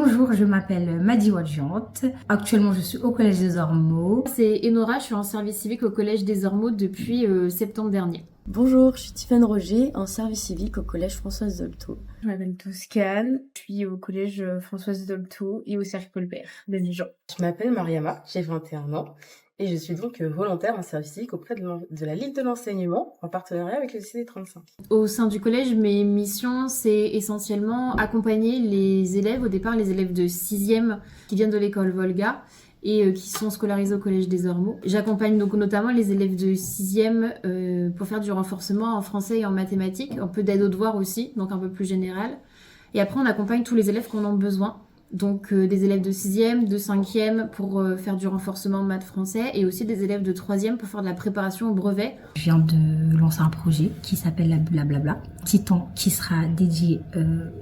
Bonjour, je m'appelle Madi Wadjante. Actuellement, je suis au Collège des Ormeaux. C'est Enora, je suis en service civique au Collège des Ormeaux depuis septembre dernier. Bonjour, je suis Tiffaine Roger, en service civique au Collège Françoise Dolto. Je m'appelle Toscane, je suis au collège Françoise Dolto et au cercle Paul Bert de Dijon. Je m'appelle Mariama, j'ai 21 ans et je suis donc volontaire en service civique auprès de la Ligue de l'enseignement en partenariat avec le CID35. Au sein du collège, mes missions, c'est essentiellement accompagner les élèves, au départ les élèves de 6e qui viennent de l'école Volga et qui sont scolarisés au Collège des Ormeaux. J'accompagne donc notamment les élèves de 6e pour faire du renforcement en français et en mathématiques, un peu d'aide aux devoirs aussi, donc un peu plus général. Et après, on accompagne tous les élèves qui en ont besoin. Donc des élèves de 6e, de 5e pour faire du renforcement maths français et aussi des élèves de 3e pour faire de la préparation au brevet. Je viens de lancer un projet qui s'appelle la Blablabla, qui sera dédié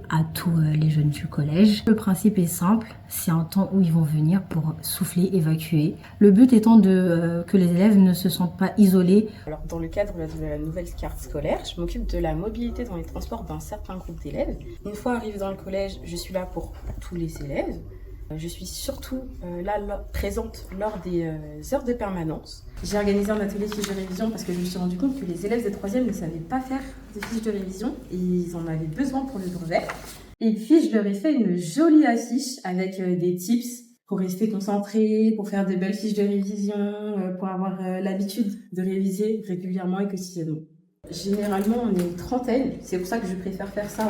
à tous les jeunes du collège. Le principe est simple, c'est un temps où ils vont venir pour souffler, évacuer. Le but étant que les élèves ne se sentent pas isolés. Alors, dans le cadre de la nouvelle carte scolaire, je m'occupe de la mobilité dans les transports d'un certain groupe d'élèves. Une fois arrivée dans le collège, je suis là pour tous les élèves. Je suis surtout présente lors des heures de permanence. J'ai organisé un atelier fiches de révision parce que je me suis rendu compte que les élèves de 3e ne savaient pas faire des fiches de révision et ils en avaient besoin pour le brevet. Et puis je leur ai fait une jolie affiche avec des tips pour rester concentré, pour faire des belles fiches de révision, pour avoir l'habitude de réviser régulièrement et quotidiennement. Généralement, on est une trentaine, c'est pour ça que je préfère faire ça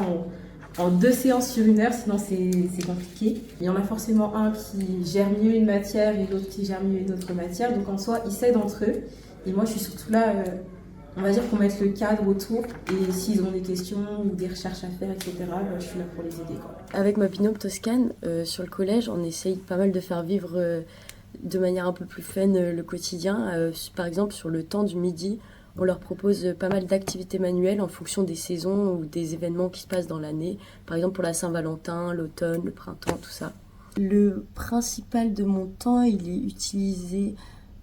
en 2 séances sur 1 heure, sinon c'est compliqué. Il y en a forcément un qui gère mieux une matière et l'autre qui gère mieux une autre matière, donc en soi, ils s'aident entre eux. Et moi, je suis surtout là, on va dire qu'on mette le cadre autour, et s'ils ont des questions ou des recherches à faire, etc., je suis là pour les aider, quoi. Avec ma binôme Toscane, sur le collège, on essaye pas mal de faire vivre de manière un peu plus fun le quotidien. Par exemple, sur le temps du midi, on leur propose pas mal d'activités manuelles en fonction des saisons ou des événements qui se passent dans l'année. Par exemple, pour la Saint-Valentin, l'automne, le printemps, tout ça. Le principal de mon temps, il est utilisé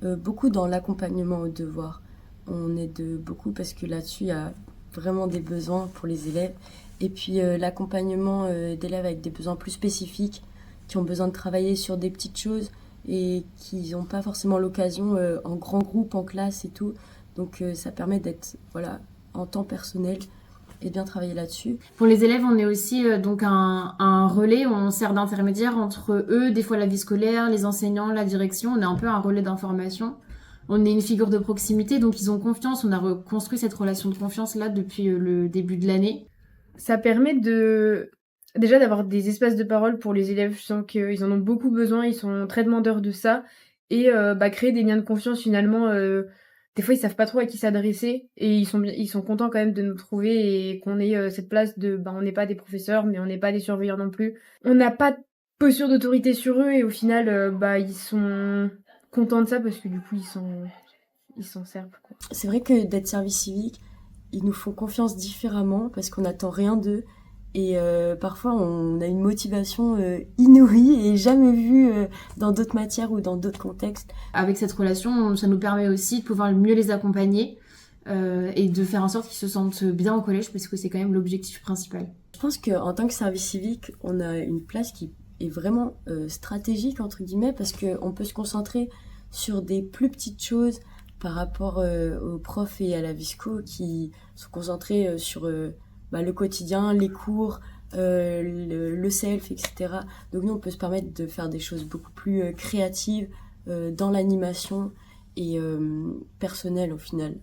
beaucoup dans l'accompagnement aux devoirs. On aide beaucoup parce que là-dessus, il y a vraiment des besoins pour les élèves. Et puis l'accompagnement d'élèves avec des besoins plus spécifiques, qui ont besoin de travailler sur des petites choses et qui n'ont pas forcément l'occasion en grand groupe, en classe et tout. Donc ça permet d'être en temps personnel et bien travailler là-dessus. Pour les élèves, on est aussi donc un relais où on sert d'intermédiaire entre eux, des fois la vie scolaire, les enseignants, la direction. On est un peu un relais d'information. On est une figure de proximité, donc ils ont confiance. On a reconstruit cette relation de confiance là depuis le début de l'année. Ça permet déjà d'avoir des espaces de parole pour les élèves. Je sens qu'ils en ont beaucoup besoin, ils sont très demandeurs de ça. Et créer des liens de confiance finalement. Des fois, ils savent pas trop à qui s'adresser et ils sont contents quand même de nous trouver et qu'on ait cette place de on n'est pas des professeurs mais on n'est pas des surveillants non plus. On n'a pas de posture d'autorité sur eux et au final ils sont contents de ça parce que du coup ils s'en servent, quoi. C'est vrai que d'être service civique, ils nous font confiance différemment parce qu'on n'attend rien d'eux. Et parfois, on a une motivation inouïe et jamais vue dans d'autres matières ou dans d'autres contextes. Avec cette relation, ça nous permet aussi de pouvoir mieux les accompagner et de faire en sorte qu'ils se sentent bien au collège parce que c'est quand même l'objectif principal. Je pense qu'en tant que service civique, on a une place qui est vraiment stratégique, entre guillemets, parce qu'on peut se concentrer sur des plus petites choses par rapport aux profs et à la visco qui sont concentrés sur le quotidien, les cours, le self, etc. Donc nous, on peut se permettre de faire des choses beaucoup plus créatives dans l'animation et personnelles au final.